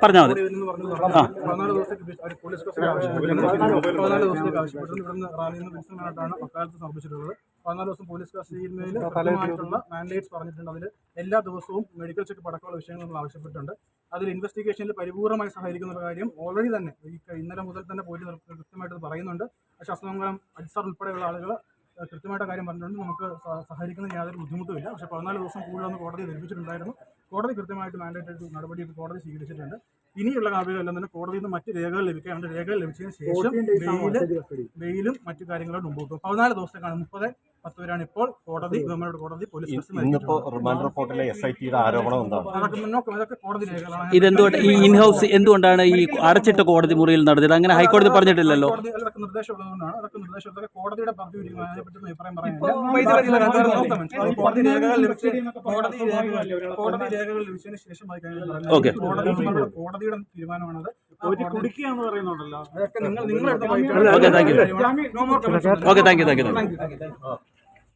പറഞ്ഞാൽ മതി. 14 ദിവസത്തേക്ക് പോലീസ് കസ്റ്റഡി ആവശ്യപ്പെട്ടിട്ടുണ്ട്. ഇവിടുന്ന് റാലിയിൽ വിൽസനായിട്ടാണ് വക്കാലത്ത് സമർപ്പിച്ചിട്ടുള്ളത്. 14 ദിവസം പോലീസ് കസ്റ്റഡിയിൽ കൃത്യമായിട്ടുള്ള മാൻഡേറ്റ്സ് പറഞ്ഞിട്ടുണ്ട്. അതിൽ എല്ലാ ദിവസവും മെഡിക്കൽ ചെക്കപ്പ് അടക്കമുള്ള വിഷയങ്ങൾ നമ്മൾ ആവശ്യപ്പെട്ടിട്ടുണ്ട്. അതിൽ ഇൻവെസ്റ്റിഗേഷനിൽ പരിപൂർണ്ണമായി സഹകരിക്കുന്ന കാര്യം ഓൾറെഡി തന്നെ ഇന്നലെ മുതൽ തന്നെ പോലീസ് കൃത്യമായിട്ട് പറയുന്നുണ്ട്. പക്ഷേ അസമംഗലം അജിസാർ ഉൾപ്പെടെയുള്ള ആളുകൾ കൃത്യമായിട്ട് കാര്യം പറഞ്ഞിട്ടുണ്ട്. നമുക്ക് സഹകരിക്കുന്നതിന് യാതൊരു ബുദ്ധിമുട്ടുമില്ല. പക്ഷേ 14 ദിവസം കൂടുതലൊന്ന് കോടതി ധരിപ്പിച്ചിട്ടുണ്ടായിരുന്നു. കോടതി കൃത്യമായിട്ട് മാൻഡേറ്റ് നടപടി കോടതി സ്വീകരിച്ചിട്ടുണ്ട്. ഇനിയുള്ള കാര്യങ്ങളെല്ലാം തന്നെ കോടതിയിൽ നിന്ന് മറ്റ് രേഖകൾ ലഭിക്കാറുണ്ട്. രേഖകൾ ലഭിച്ചതിന് ശേഷം ബെയിലും മറ്റു കാര്യങ്ങളും മുമ്പോട്ട് 14 ദിവസത്തേക്കാണ്. 30-10 വരെയാണ് ഇപ്പോൾ കോടതി ഗവൺമെന്റ് കോടതി പോലീസ് ഇതെന്തുകൊണ്ട് ഈ ഇൻഹൗസ് എന്തുകൊണ്ടാണ് ഈ അടച്ചിട്ട കോടതി മുറിയിൽ നടത്തിയത്? അങ്ങനെ ഹൈക്കോടതി പറഞ്ഞിട്ടില്ലല്ലോ. അതൊക്കെ നിർദ്ദേശം ഉള്ളതുകൊണ്ടാണ്. അതൊക്കെ നിർദ്ദേശം കോടതിയുടെ പദ്ധതി അതിനെപ്പറ്റി അഭിപ്രായം പറയുന്നത് കോടതി രേഖകൾ ലഭിച്ചതിന് ശേഷമായി കഴിഞ്ഞാൽ കോടതിയുടെ തീരുമാനമാണത്. കുടിക്കുകയെന്ന് പറയുന്നുണ്ടല്ലോ. അതൊക്കെ നിങ്ങൾ ഓക്കെ, താങ്ക് യു.